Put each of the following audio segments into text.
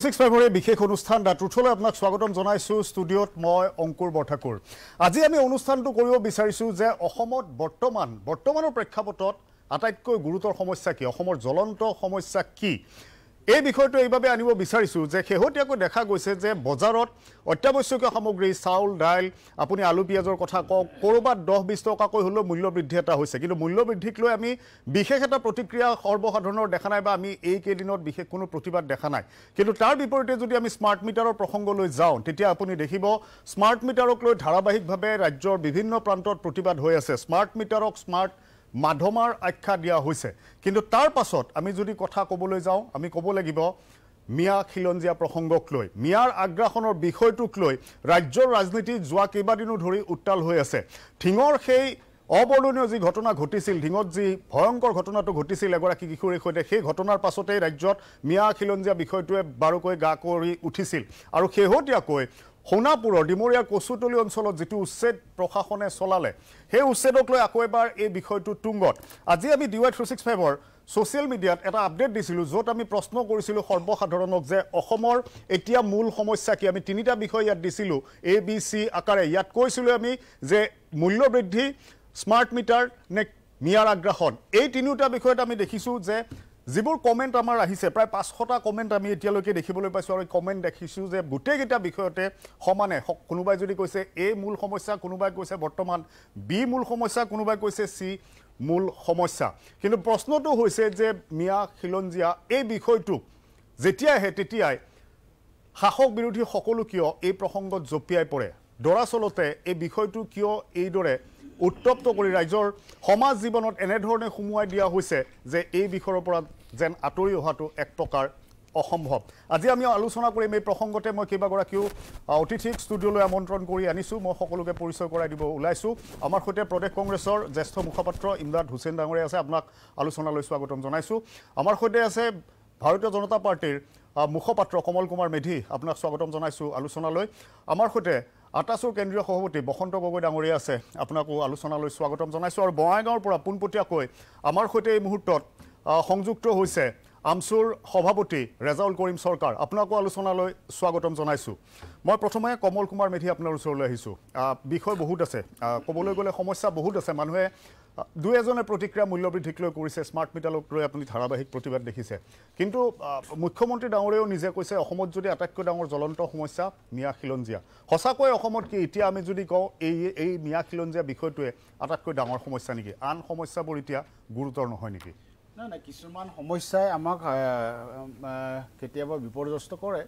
65 বিশেষ অনুষ্ঠান দাটুঠলৈ আপোনাক স্বাগতম জনাইছো ষ্টুডিঅত মই অংকুৰ বৰঠাকুৰ আজি আমি অনুষ্ঠানটো কৰিব বিচাৰিছো যে অসমত বৰ্তমানৰ প্ৰেক্ষাপটত আটাইতকৈ গুৰুতৰ সমস্যা কি অসমৰ জ্বলন্ত সমস্যা কি এই বিষয়টো এইভাবে আনিব বিচাৰিছো যে শেহতীয়াকৈ দেখা গৈছে যে বজাৰত অত্যাৱশ্যকীয় সামগ্ৰী চাউল ডাইল আপুনি আলু পিয়াজৰ কথা কক কৰবাত 10-20 টকাকৈ হলো মূল্য বৃদ্ধি এটা হৈছে কিন্তু মূল্য বৃদ্ধিক লৈ আমি বিশেষ এটা প্ৰতিক্ৰিয়া সৰ্বসাধাৰণৰ দেখা নাই বা আমি এই কেইদিনত বিশেষ কোনো প্ৰতিবাদ দেখা নাই কিন্তু তাৰ বিপৰীতে যদি আমি স্মাৰ্ট মিটাৰৰ প্ৰসংগ লৈ যাওঁ তেতিয়া আপুনি দেখিব স্মাৰ্ট মিটাৰক লৈ ধাৰাবাহিকভাৱে ৰাজ্যৰ বিভিন্ন প্ৰান্তত প্ৰতিবাদ হৈ আছে স্মাৰ্ট মিটাৰক স্মাৰ্ট মাধমাৰ আখ্যা দিয়া হৈছে কিন্তু তাৰ পাছত আমি যদি কথা ক'বলৈ যাওঁ আমি ক'ব লাগিব মিয়া খিলঞ্জিয়া প্ৰসংগক লৈ মিয়াৰ আগ্ৰাসনৰ বিষয়টোক লৈ ৰাজ্যৰ ৰাজনীতি যোৱা কেইবাদিনো ধৰি উত্তাল হৈ আছে ঠিঙৰ সেই অবৰ্ণনীয় যি ঘটনা ঘটিছিল ঠিঙত যি ভয়ংকৰ ঘটনাটো ঘটিছিল এগৰাকী কিশোৰীৰ সৈতে সেই ঘটনাৰ পাছতেই ৰাজ্যত মিয়া খিলঞ্জিয়া বিষয়টোৱে বাৰুকৈ গা কৰি উঠিছিল আৰু শেহতীয়াকৈ সোণাপুৰৰ ডিমৰীয়া কচুতলি অঞ্চলত যেটো উচ্ছেদ প্ৰশাসনে চলালে সেই উচ্ছেদক লৈ আকৌ এবাৰ এই বিষয়টো তুংগত আজি আমি DY 365ৰ সোশ্যাল মিডিয়াত এটা আপডেট দিছিলো যত আমি প্ৰশ্ন কৰিছিলো সৰ্বসাধাৰণক যে অসমৰ এতিয়া মূল সমস্যা কি আমি তিনিটা বিষয় ইয়াত দিছিলো ABC আকাৰে ইয়াত কৈছিলো আমি যে মূল্য বৃদ্ধি স্মাৰ্ট মিটাৰ নে মিয়াৰ আগ্ৰাসন এই তিনিটা বিষয়ত আমি দেখিছো যে যিবোৰ কমেন্ট আমাৰ আহিছে প্ৰায় 500টা কমেন্ট আমি এতিয়ালৈকে দেখিবলৈ পাইছো আৰু কমেন্ট দেখিছো যে গুটেইটা বিষয়তে সমানে কোনোবাই যদি কৈছে এ মূল সমস্যা কোনোবাই কৈছে বৰ্তমান বি মূল সমস্যা কোনোবাই কৈছে সি মূল সমস্যা কিন্তু প্ৰশ্নটো হৈছে যে মিয়া খিলঞ্জিয়া এই বিষয়টো যেতিয়া হে তেতিয়াই শাসক বিৰোধী সকলো কিয় এই প্ৰসংগত জপিয়াই পৰে দৰাচলতে এই বিষয়টো কিয় এইদৰে উত্তপ্ত কৰি ৰাজ্যৰ সমাজ জীৱনত এনে ধৰণে সুমুৱাই দিয়া হৈছে যে এই বিষয়ৰ পৰা যেন আতৰি অহাটো এক প্ৰকাৰ অসম্ভৱ আজি আমি আলোচনা কৰিম এই প্ৰসংগতে মই কেইবাগৰাকীও অতিথিক ষ্টুডিঅলৈ আমন্ত্ৰণ কৰি আনিছো মই সকলোকে পৰিচয় কৰাই দিব ওলাইছো আমাৰ সৈতে প্ৰদেশ কংগ্ৰেছৰ জ্যেষ্ঠ মুখপাত্ৰ ইমদাদ হুছেইন ডাঙৰীয়া আছে আপোনাক আলোচনালৈ স্বাগতম জনাইছো আমাৰ সৈতে আছে ভাৰতীয় জনতা পাৰ্টিৰ মুখপাত্ৰ কমল কুমাৰ মেধি আপোনাক স্বাগতম জনাইছো আলোচনালৈ আমাৰ সৈতে আটাছৰ কেন্দ্ৰীয় সভাপতি বসন্ত গগৈ ডাঙৰীয়া আছে আপোনাকো আলোচনালৈ স্বাগতম জনাইছো আৰু বঙাইগাঁৱৰ পৰা পোনপটীয়াকৈ আমাৰ সৈতে এই মুহূৰ্তত সংযুক্ত হৈছে আমছুৰ সভাপতি ৰেজাউল কৰিম সৰকাৰ আপোনাকো আলোচনালৈ স্বাগতম জনাইছো মই প্ৰথমে কমল কুমাৰ মেধি আপোনাৰ ওচৰলৈ আহিছো বিষয় বহুত আছে ক'বলৈ গ'লে সমস্যা বহুত আছে মানুহে দুই এজনে প্ৰতিক্ৰিয়া মূল্য বৃদ্ধিক লৈ কৰিছে স্মাৰ্ট মিটাৰক লৈ আপুনি ধাৰাবাহিক প্ৰতিবাদ দেখিছে কিন্তু মুখ্যমন্ত্ৰী ডাঙৰেও নিজে কৈছে অসমত যদি আটাইতকৈ ডাঙৰ জ্বলন্ত সমস্যা মিয়া খিলঞ্জিয়া সঁচাকৈ অসমত কি এতিয়া আমি যদি কওঁ এই মিয়া খিলঞ্জিয়া বিষয়টোৱে আটাইতকৈ ডাঙৰ সমস্যা নেকি আন সমস্যাবোৰ এতিয়া গুৰুতৰ নহয় নেকি না কিছুমান সমস্যাই আমাক কেতিয়াবা বিপৰ্যস্ত কৰে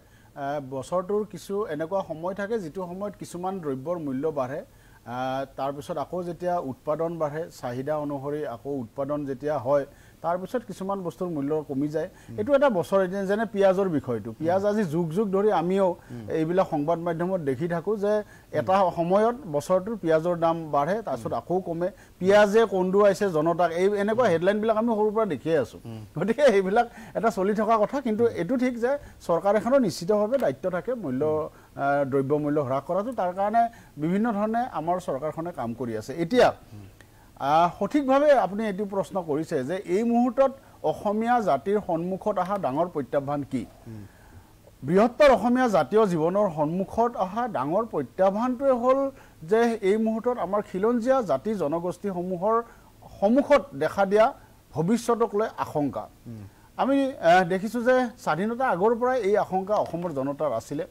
বছৰটোৰ কিছু এনেকুৱা সময় থাকে যেটো সময়ত কিছুমান দ্ৰব্যৰ মূল্য বাঢ়ে তাৰ পিছত আকৌ যেতিয়া উৎপাদন বাঢ়ে চাহিদা অনুসৰি আকৌ উৎপাদন যেতিয়া হয় তাৰ পিছত কিছুমান বস্তুৰ মূল্য কমি যায় এটো এটা বছৰ যেনে পিয়াজৰ বিষয়টো পিয়াজ আজি যুগ ধৰি আমিও এইবিলাক সংবাদ মাধ্যমত দেখি থাকো যে এটা সময়ত বছৰটোৰ পিয়াজৰ দাম বাঢ়ে তাৰ পিছত আকৌ কমে পিয়াজে কন্দুৱাইছে জনতাক এই এনেকুৱা হেডলাইন বিলাক আমি সৰুৰ পৰা দেখি আছো গতিকে এইবিলাক এটা চলি থকা কথা কিন্তু এটো ঠিক যে চৰকাৰ এখনৰ নিশ্চিতভাৱে দায়িত্ব থাকে মূল্য দ্ৰব্য মূল্য হ্ৰাস কৰাটো তাৰ কাৰণে বিভিন্ন ধৰণে আমাৰ চৰকাৰখনে কাম কৰি আছে এতিয়া সঠিকভাৱে আপুনি এটি প্ৰশ্ন কৰিছে যে এই মুহূৰ্তত অসমীয়া জাতিৰ সন্মুখত অহা ডাঙৰ প্ৰত্যাহ্বান কি বৃহত্তৰ অসমীয়া জাতীয় জীৱনৰ সন্মুখত অহা ডাঙৰ প্ৰত্যাহ্বানটোৱে হ'ল যে এই মুহূৰ্তত আমাৰ খিলঞ্জিয়া জাতি জনগোষ্ঠীসমূহৰ সন্মুখত দেখা দিয়া ভৱিষ্যতক লৈ আশংকা আমি দেখিছো যে স্বাধীনতা আগৰ পৰাই এই আশংকা অসমৰ জনতাৰ আছিলে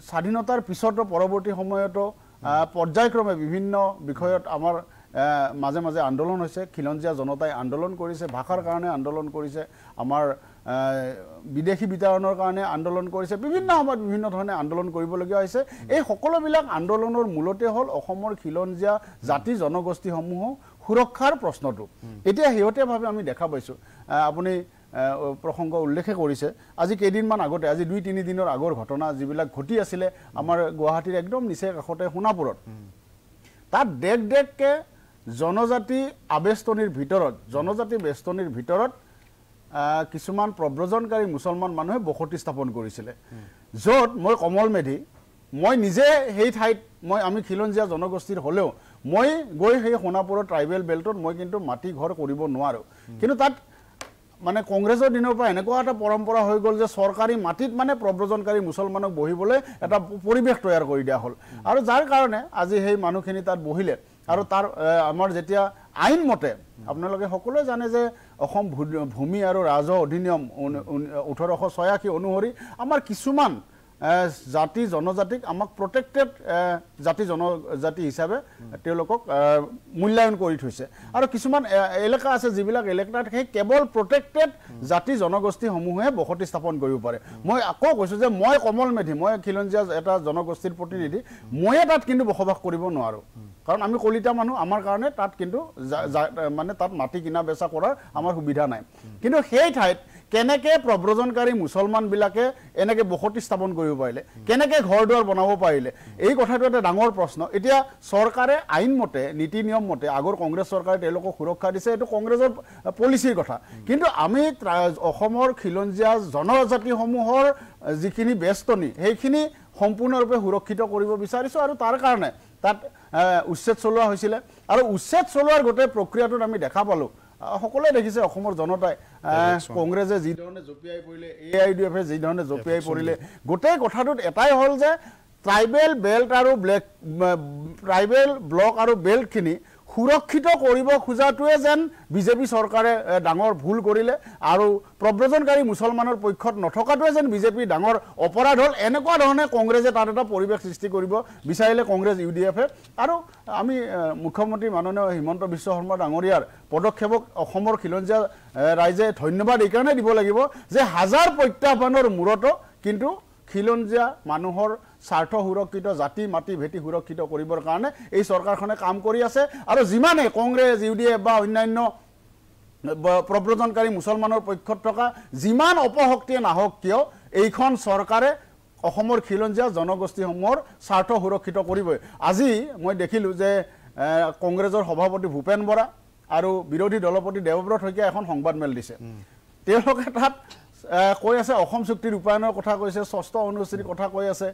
স্বাধীনতাৰ পিছতো পৰৱৰ্তী সময়তো পৰ্যায়ক্ৰমে বিভিন্ন বিষয়ত আমাৰ মাজে মাজে আন্দোলন হৈছে খিলঞ্জিয়া জনতাই আন্দোলন কৰিছে ভাষাৰ কাৰণে আন্দোলন কৰিছে আমাৰ বিদেশী বিতৰণৰ কাৰণে আন্দোলন কৰিছে বিভিন্ন সময়ত বিভিন্ন ধৰণে আন্দোলন কৰিবলগীয়া হৈছে এই সকলোবিলাক আন্দোলনৰ মূলতে হ'ল অসমৰ খিলঞ্জিয়া জাতি জনগোষ্ঠীসমূহ সুৰক্ষাৰ প্ৰশ্নটো এতিয়া হেয়তেভাৱে আমি দেখা পাইছো আপুনি প্ৰসংগ উল্লেখ কৰিছে আজি কেইদিনমান আগতে আজি 2-3 দিনৰ আগৰ ঘটনা যিবিলাক ঘটি আছিল আমাৰ গুৱাহাটীৰ একদম নিচে কাষতে সোণাপুৰত তাত ডেককে জনজাতি আবেষ্টনীৰ ভিতৰত কিছুমান প্ৰব্ৰজনকাৰী মুছলমান মানুহে বসতি স্থাপন কৰিছিল য'ত মই কমল মেধি মই নিজে সেই ঠাইত আমি খিলঞ্জিয়া জনগোষ্ঠীৰ হলেও মই গৈ সেই সোণাপুৰৰ ট্ৰাইবেল বেল্টত মই কিন্তু মাটি ঘৰ কৰিব নোৱাৰো কিন্তু তাত মানে কংগ্ৰেছৰ দিনৰ পৰা এনেকুৱা এটা পৰম্পৰা হৈ গ'ল যে চৰকাৰী মাটিত মানে প্ৰব্ৰজনকাৰী মুছলমানক বহিবলৈ এটা পৰিৱেশ তৈয়াৰ কৰি দিয়া হ'ল আৰু যাৰ কাৰণে আজি সেই মানুহখিনি তাত বহিলে আৰু তাৰ আমাৰ যেতিয়া আইন মতে আপোনালোকে সকলোৱে জানে যে অসম ভূমি আৰু ৰাজহ অধিনিয়ম 1886 অনুসৰি আমাৰ কিছুমান জাতি জনজাতিক আমাক প্ৰটেক্টেড জাতি জনজাতি হিচাপে তেওঁলোকক মূল্যায়ন কৰি থৈছে আৰু কিছুমান এলেকা আছে যিবিলাক এলেকাত সেই কেৱল প্ৰটেক্টেড জাতি জনগোষ্ঠীসমূহে বসতি স্থাপন কৰিব পাৰে মই আকৌ কৈছোঁ যে মই কমল মেধি মই খিলঞ্জীয়া এটা জনগোষ্ঠীৰ প্ৰতিনিধি ময়ে তাত কিন্তু বসবাস কৰিব নোৱাৰোঁ কাৰণ আমি কলিতা মানুহ আমাৰ কাৰণে তাত কিন্তু মানে তাত মাটি কিনা বেচা কৰাৰ আমাৰ সুবিধা নাই কিন্তু সেই ঠাইত কেনেকৈ প্ৰব্ৰজনকাৰী মুছলমানবিলাকে এনেকৈ বসতি স্থাপন কৰিব পাৰিলে কেনেকৈ ঘৰ দুৱাৰ বনাব পাৰিলে এই কথাটো এটা ডাঙৰ প্ৰশ্ন এতিয়া চৰকাৰে আইন মতে নীতি নিয়ম মতে আগৰ কংগ্ৰেছ চৰকাৰে তেওঁলোকক সুৰক্ষা দিছে এইটো কংগ্ৰেছৰ পলিচিৰ কথা কিন্তু আমি অসমৰ খিলঞ্জীয়া জনজাতিসমূহৰ যিখিনি বেষ্টনী সেইখিনি সম্পূৰ্ণৰূপে সুৰক্ষিত কৰিব বিচাৰিছোঁ আৰু তাৰ কাৰণে তাত উচ্ছেদ চলোৱা হৈছিলে আৰু উচ্ছেদ চলোৱাৰ গোটেই প্ৰক্ৰিয়াটোত আমি দেখা পালোঁ সকলোৱে দেখিছে অসমৰ জনতাই কংগ্ৰেছে যি ধৰণে জপিয়াই পৰিলে AIUDFে যি ধৰণে জপিয়াই পৰিলে গোটেই কথাটোত এটাই হ'ল যে ট্ৰাইবেল বেল্ট আৰু ট্ৰাইবেল ব্লক আৰু বেল্টখিনি সুৰক্ষিত কৰিব খোজাটোৱে যেন বিজেপি চৰকাৰে ডাঙৰ ভুল কৰিলে আৰু প্ৰব্ৰজনকাৰী মুছলমানৰ পক্ষত নথকাটোৱে যেন বিজেপি ডাঙৰ অপৰাধ হ'ল এনেকুৱা ধৰণে কংগ্ৰেছে তাত এটা পৰিৱেশ সৃষ্টি কৰিব বিচাৰিলে কংগ্ৰেছ UDFে আৰু আমি মুখ্যমন্ত্ৰী মাননীয় হিমন্ত বিশ্ব শৰ্মা ডাঙৰীয়াৰ পদক্ষেপক অসমৰ খিলঞ্জীয়া ৰাইজে ধন্যবাদ এইকাৰণে দিব লাগিব যে হাজাৰ প্ৰত্যাহ্বানৰ মূৰতো কিন্তু খিলঞ্জীয়া মানুহৰ স্বাৰ্থ সুৰক্ষিত জাতি মাটি ভেটি সুৰক্ষিত কৰিবৰ কাৰণে এই চৰকাৰখনে কাম কৰি আছে আৰু যিমানে কংগ্ৰেছ UDF বা অন্যান্য প্ৰব্ৰজনকাৰী মুছলমানৰ পক্ষত থকা যিমান অপশক্তিয়ে নাহক কিয় এইখন চৰকাৰে অসমৰ খিলঞ্জীয়া জনগোষ্ঠীসমূহৰ স্বাৰ্থ সুৰক্ষিত কৰিবই আজি মই দেখিলোঁ যে কংগ্ৰেছৰ সভাপতি ভূপেন বৰা আৰু বিৰোধী দলপতি দেৱব্ৰত শইকীয়া এখন সংবাদমেল দিছে তেওঁলোকে তাত কৈ আছে অসম চুক্তি ৰূপায়ণৰ কথা কৈছে ষষ্ঠ অনুসূচীৰ কথা কৈ আছে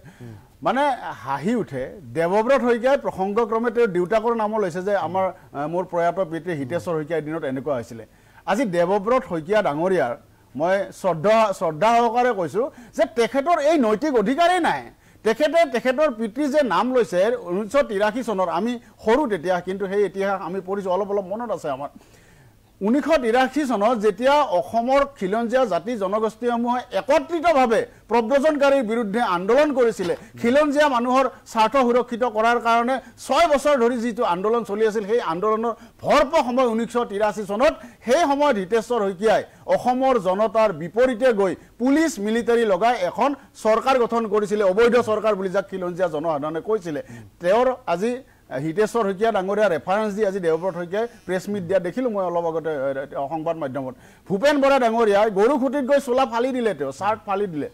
মানে হাঁহি উঠে দেৱব্ৰত শইকীয়াই প্ৰসংগক্ৰমে তেওঁ দেউতাকৰ নামো লৈছে যে আমাৰ মোৰ প্ৰয়াত পিতৃ হিতেশ্বৰ শইকীয়াৰ দিনত এনেকুৱা হৈছিলে আজি দেৱব্ৰত শইকীয়া ডাঙৰীয়াৰ মই শ্ৰদ্ধা সহকাৰে কৈছোঁ যে তেখেতৰ এই নৈতিক অধিকাৰেই নাই তেখেতৰ পিতৃ যে নাম লৈছে 1983 চনৰ আমি সৰু তেতিয়া কিন্তু সেই ইতিহাস আমি পঢ়িছোঁ অলপ মনত আছে আমাৰ 1983 চনত যেতিয়া অসমৰ খিলঞ্জীয়া জাতি জনগোষ্ঠীসমূহে একত্ৰিতভাৱে প্ৰব্ৰজনকাৰীৰ বিৰুদ্ধে আন্দোলন কৰিছিলে খিলঞ্জীয়া মানুহৰ স্বাৰ্থ সুৰক্ষিত কৰাৰ কাৰণে 6 বছৰ ধৰি যিটো আন্দোলন চলি আছিল সেই আন্দোলনৰ ভৰপূৰ সময় 1983 চনত সেই সময়ত হিতেশ্বৰ শইকীয়াই অসমৰ জনতাৰ বিপৰীতে গৈ পুলিচ মিলিটাৰী লগাই এখন চৰকাৰ গঠন কৰিছিলে অবৈধ চৰকাৰ বুলি যাক খিলঞ্জীয়া জনসাধাৰণে কৈছিলে তেওঁৰ আজি হিতেশ্বৰ শইকীয়া ডাঙৰীয়া ৰেফাৰেন্স দি আজি দেৱব্ৰত শইকীয়াই প্ৰেছ মিট দিয়া দেখিলোঁ মই অলপ আগতে সংবাদ মাধ্যমত ভূপেন বৰা ডাঙৰীয়াই গৰুখুটিত গৈ চোলা ফালি দিলে তেওঁ চাৰ্ট ফালি দিলে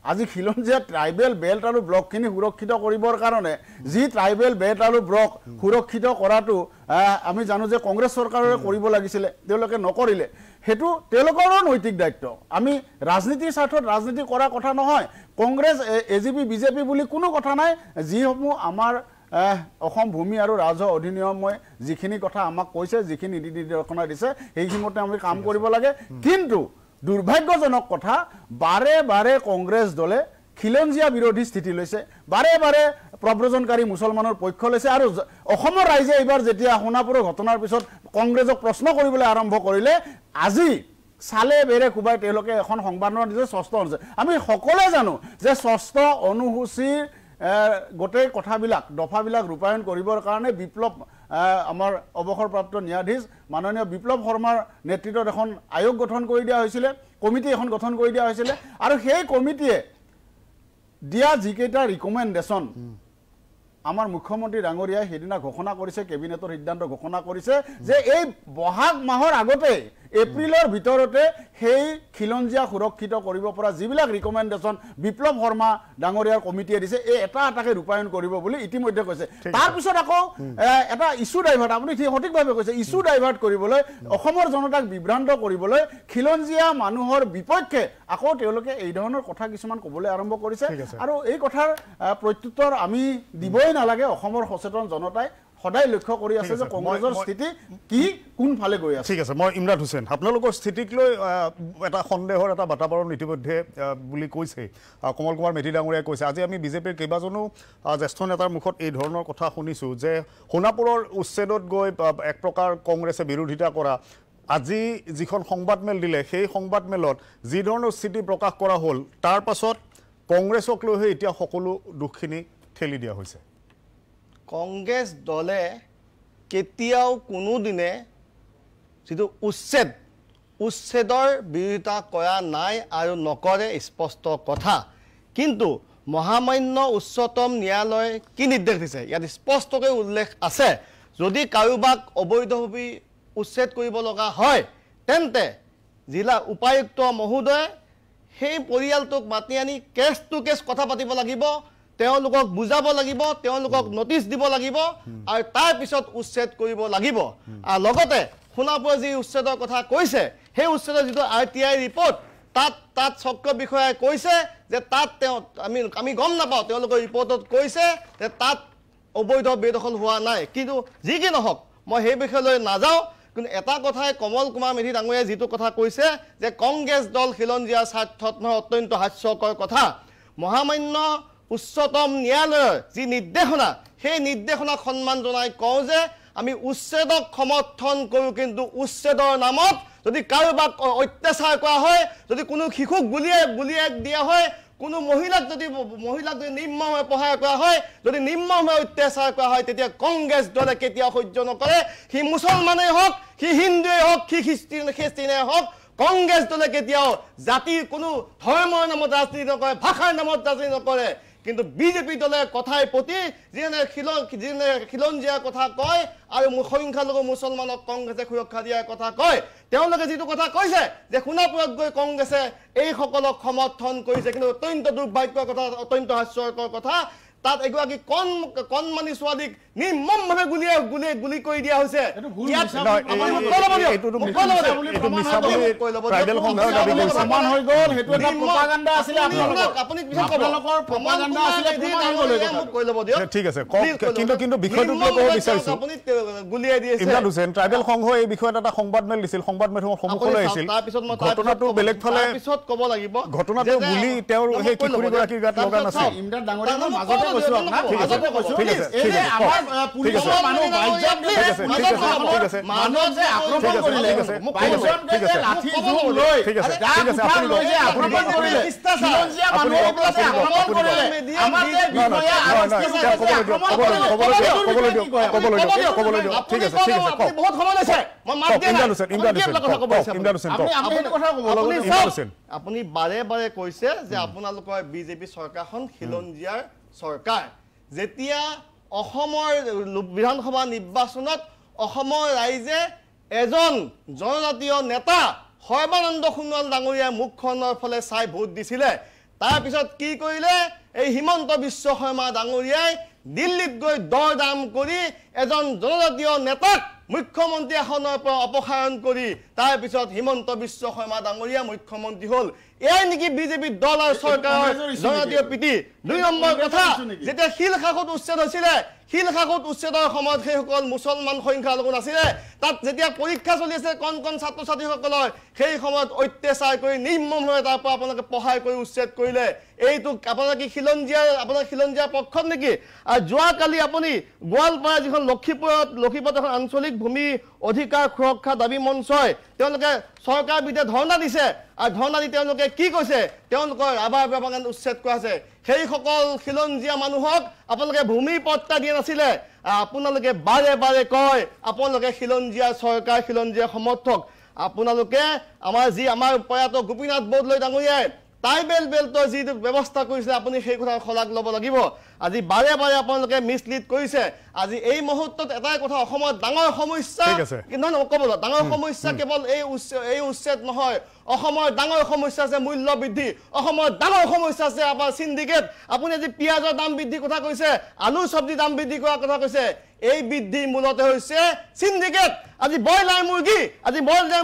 আজি খিলঞ্জীয়া ট্ৰাইবেল বেল্ট আৰু ব্লকখিনি সুৰক্ষিত কৰিবৰ কাৰণে যি ট্ৰাইবেল বেল্ট আৰু ব্লক সুৰক্ষিত কৰাটো আমি জানো যে কংগ্ৰেছ চৰকাৰে কৰিব লাগিছিলে তেওঁলোকে নকৰিলে সেইটো তেওঁলোকৰো নৈতিক দায়িত্ব আমি ৰাজনীতিৰ স্বাৰ্থত ৰাজনীতি কৰা কথা নহয় কংগ্ৰেছ AGP বিজেপি বুলি কোনো কথা নাই যিসমূহ আমাৰ অসম ভূমি আৰু ৰাজহ অধিনিয়মে যিখিনি কথা আমাক কৈছে যিখিনি নীতি নিৰ্দেশনা দিছে সেইখিনিমতে আমি কাম কৰিব লাগে কিন্তু দুৰ্ভাগ্যজনক কথা বাৰে বাৰে কংগ্ৰেছ দলে খিলঞ্জীয়া বিৰোধী স্থিতি লৈছে বাৰে বাৰে প্ৰব্ৰজনকাৰী মুছলমানৰ পক্ষ লৈছে আৰু অসমৰ ৰাইজে এইবাৰ যেতিয়া সোণাপুৰৰ ঘটনাৰ পিছত কংগ্ৰেছক প্ৰশ্ন কৰিবলৈ আৰম্ভ কৰিলে আজি চালে বেৰে কোবাই তেওঁলোকে এখন সংবাদমেল দিছে ষষ্ঠ অনুসূচী আমি সকলোৱে জানো যে ষষ্ঠ অনুসূচীৰ গোটেই কথাবিলাক দফাবিলাক ৰূপায়ণ কৰিবৰ কাৰণে বিপ্লৱ আমাৰ অৱসৰপ্ৰাপ্ত ন্যায়াধীশ মাননীয় বিপ্লৱ শৰ্মাৰ নেতৃত্বত এখন আয়োগ গঠন কৰি দিয়া হৈছিলে কমিটি এখন গঠন কৰি দিয়া হৈছিলে আৰু সেই কমিটিয়ে দিয়া যিকেইটা ৰিকমেণ্ডেশ্যন আমাৰ মুখ্যমন্ত্ৰী ডাঙৰীয়াই সেইদিনা ঘোষণা কৰিছে কেবিনেটৰ সিদ্ধান্ত ঘোষণা কৰিছে যে এই বহাগ মাহৰ আগতে এপ্ৰিলৰ ভিতৰতে সেই খিলঞ্জীয়া সুৰক্ষিত কৰিব পৰা যিবিলাক ৰিকমেণ্ডেশ্যন বিপ্লৱ শৰ্মা ডাঙৰীয়াৰ কমিটিয়ে দিছে এই এটাকে ৰূপায়ণ কৰিব বুলি ইতিমধ্যে কৈছে তাৰপিছত আকৌ এটা ইছ্যু ডাইভাৰ্ট আপুনি সঠিকভাৱে কৈছে ইছ্যু ডাইভাৰ্ট কৰিবলৈ অসমৰ জনতাক বিভ্ৰান্ত কৰিবলৈ খিলঞ্জীয়া মানুহৰ বিপক্ষে আকৌ তেওঁলোকে এই ধৰণৰ কথা কিছুমান ক'বলৈ আৰম্ভ কৰিছে আৰু এই কথাৰ প্ৰত্যুত্তৰ আমি দিবই নালাগে অসমৰ সচেতন জনতাই সদায় লক্ষ্য কৰি আছে যে কংগ্ৰেছৰ স্থিতি কি কোনফালে গৈ আছে। ঠিক আছে, মই ইমৰান হুছেইন, আপোনালোকৰ স্থিতিক লৈ এটা সন্দেহৰ এটা বাতাবৰণ ইতিমধ্যে বুলি কৈছে কমল কুমাৰ মেধি ডাঙৰীয়াই কৈছে। আজি আমি বিজেপিৰ কেইবাজনো জ্যেষ্ঠ নেতাৰ মুখত এই ধৰণৰ কথা শুনিছোঁ যে সোণাপুৰৰ উচ্ছেদত গৈ এক প্ৰকাৰ কংগ্ৰেছে বিৰোধিতা কৰা। আজি যিখন সংবাদমেল দিলে সেই সংবাদমেলত যি ধৰণৰ স্থিতি প্ৰকাশ কৰা হ'ল তাৰ পাছত কংগ্ৰেছক লৈহে এতিয়া সকলো দুখখিনি ঠেলি দিয়া হৈছে। কংগ্ৰেছ দলে কেতিয়াও কোনোদিনে যিটো উচ্ছেদৰ বিৰোধিতা কৰা নাই আৰু নকৰে, স্পষ্ট কথা। কিন্তু মহামান্য উচ্চতম ন্যায়ালয়ে কি নিৰ্দেশ দিছে ইয়াত স্পষ্টকৈ উল্লেখ আছে, যদি কাৰোবাক অবৈধভাৱে উচ্ছেদ কৰিব লগা হয় তেন্তে জিলা উপায়ুক্ত মহোদয়ে সেই পৰিয়ালটোক মাতি আনি কেছ টু কেছ কথা পাতিব লাগিব, তেওঁলোকক বুজাব লাগিব, তেওঁলোকক নটিচ দিব লাগিব আৰু তাৰ পিছত উচ্ছেদ কৰিব লাগিব। আৰু লগতে সোণাপুৰৰ যি উচ্ছেদৰ কথা কৈছে সেই উচ্ছেদৰ যিটো RTI ৰিপৰ্ট তাত চক্ৰ বিষয়াই কৈছে যে তাত আমি গম নাপাওঁ, তেওঁলোকৰ ৰিপৰ্টত কৈছে যে তাত অবৈধ বেদখল হোৱা নাই। কিন্তু যি কি নহওক মই সেই বিষয়লৈ নাযাওঁ, কিন্তু এটা কথাই কমল কুমাৰ মেধি ডাঙৰীয়াই যিটো কথা কৈছে যে কংগ্ৰেছ দল খিলঞ্জীয়াৰ স্বাৰ্থত নহয়, অত্যন্ত হাস্যকৰ কথা। মহামান্য উচ্চতম ন্যায়ালয়ৰ যি নিৰ্দেশনা সেই নিৰ্দেশনাক সন্মান জনাই কওঁ যে আমি উচ্ছেদক সমৰ্থন কৰোঁ, কিন্তু উচ্ছেদৰ নামত যদি কাৰোবাক অত্যাচাৰ কৰা হয়, যদি কোনো শিশুক গুলিয়াই দিয়া হয়, কোনো মহিলাক যদি নিৰ্মমভাৱে প্ৰহাৰ কৰা হয়, যদি নিৰ্মমভাৱে অত্যাচাৰ কৰা হয়, তেতিয়া কংগ্ৰেছ দলে কেতিয়াও সহ্য নকৰে। সি মুছলমানেই হওক, সি হিন্দুৱেই হওক, সি খ্ৰীষ্টিয়ানেই হওক, কংগ্ৰেছ দলে কেতিয়াও জাতিৰ কোনো ধৰ্মৰ নামত ৰাজনীতি নকৰে, ভাষাৰ নামত ৰাজনীতি নকৰে। কিন্তু বিজেপি দলে কথাই প্ৰতি যেনে খিলঞ্জীয়াৰ কথা কয় আৰু সংখ্যালঘু মুছলমানক কংগ্ৰেছে সুৰক্ষা দিয়াৰ কথা কয়, তেওঁলোকে যিটো কথা কৈছে যে সোণাপুৰত গৈ কংগ্ৰেছে এইসকলক সমৰ্থন কৰিছে, কিন্তু অত্যন্ত দুৰ্ভাগ্যৰ কথা, অত্যন্ত হাস্যকৰ কথা। তাত এগৰাকী কণমানি ছোৱালীক নিৰ্মমভাৱে গুলি কৰি দিয়া হৈছে। ঠিক আছে, কিন্তু বিষয়টো বিচাৰিছো ইমৰান হুছেইন, ট্ৰাইবেল সংঘই এই বিষয়ত এটা সংবাদমেল দিছিল, সংবাদমেলসমূহ সন্মুখলৈ আহিছিল। ঘটনাটো বেলেগ ফালে ক'ব লাগিব, ঘটনাটো গুলি তেওঁৰ সেই কিশোৰীগৰাকীৰ গাত লগা নাছিল। ইমৰান ডাঙৰীয়া মই মাজতে কৈছো আপোনাক, মাজতে কৈছো ঠিক আছে, এই যে আমাৰ পুলিচৰ মানুহ বাইজন মানুহ যে আক্ৰমণ কৰিলে, বাইজনকে যে লাঠি জোং লৈ আপুনি যে আক্ৰমণ কৰিলে, খিলঞ্জীয়া মানুহ এইবিলাক যে আক্ৰমণ কৰিলে, আমাৰ যে বিষয়া ক'বলৈ দিয়ক। ঠিক আছে, বহুত সময় লৈছে, আপুনি বাৰে বাৰে কৈছে যে আপোনালোকৰ বিজেপি চৰকাৰখন খিলঞ্জীয়াৰ চৰকাৰ। যেতিয়া অসমৰ বিধানসভা নিৰ্বাচনত অসমৰ ৰাইজে এজন জনজাতীয় নেতা সৰ্বানন্দ সোণোৱাল ডাঙৰীয়াৰ মুখখনৰ ফালে চাই ভোট দিছিলে, তাৰপিছত কি কৰিলে এই হিমন্ত বিশ্ব শৰ্মা ডাঙৰীয়াই দিল্লীত গৈ দৰ দাম কৰি এজন জনজাতীয় নেতাক মুখ্যমন্ত্ৰী আসনৰ পৰা অপসাৰণ কৰি তাৰপিছত হিমন্ত বিশ্ব শৰ্মা ডাঙৰীয়া মুখ্যমন্ত্ৰী হ'ল। এয়াই নেকি বিজেপি দল আৰু চৰকাৰৰ জনজাতীয় প্ৰীতি? 2 নম্বৰ কথা, যেতিয়া শিলশাখত উচ্ছেদ হৈছিলে, শিলশাখত উচ্ছেদৰ সময়ত সেইসকল মুছলমান সংখ্যালঘু নাছিলে, তাত যেতিয়া পৰীক্ষা চলি আছে কণ ছাত্ৰ ছাত্ৰীসকলৰ, সেই সময়ত অত্যাচাৰ কৰি নিৰ্মমভাৱে তাৰ পৰা আপোনালোকে পঢ়াই কৰি উচ্ছেদ কৰিলে। এইটো আপোনালোকে খিলঞ্জীয়াৰ পক্ষত নেকি? আৰু যোৱাকালি আপুনি গোৱালপাৰা যিখন লক্ষীপুৰত এখন আঞ্চলিক ভূমি অধিকাৰ সুৰক্ষা দাবী মঞ্চই তেওঁলোকে চৰকাৰ বিৰুদ্ধে ধৰ্ণা দিছে, আৰু ধৰ্ণা দি তেওঁলোকে কি কৈছে, তেওঁলোকৰ ৰাবাৰ বাগান উচ্ছেদ কৰা আছে। সেইসকল খিলঞ্জীয়া মানুহক আপোনালোকে ভূমি পট্টা দিয়া নাছিলে। আপোনালোকে বাৰে বাৰে কয় আপোনালোকে খিলঞ্জীয়া চৰকাৰ, খিলঞ্জীয়া সমৰ্থক। আপোনালোকে আমাৰ প্ৰয়াত গোপীনাথ বৰদলৈ ডাঙৰীয়াই ট্ৰাইবেল বেল্টৰ যি ব্যৱস্থা কৰিছে আপুনি সেই কথা শলাগ ল'ব লাগিব। আজি বাৰে বাৰে আপোনালোকে মিছলিড কৰিছে। আজি এই মুহূৰ্তত এটাই কথা, অসমৰ ডাঙৰ সমস্যা ডাঙৰ সমস্যা কেৱল এই উচ্ছেদ নহয়, অসমৰ ডাঙৰ সমস্যা আছে মূল্য বৃদ্ধি, অসমৰ ডাঙৰ সমস্যা আছে আমাৰ সিন্ডিকেট। আপুনি আজি পিঁয়াজৰ দাম বৃদ্ধিৰ কথা কৈছে, আলু চব্জি দাম বৃদ্ধি কৰাৰ কথা কৈছে, এই বৃদ্ধি মূলতে হৈছে সিন্ডিকেট। আজি ব্ৰইলাৰ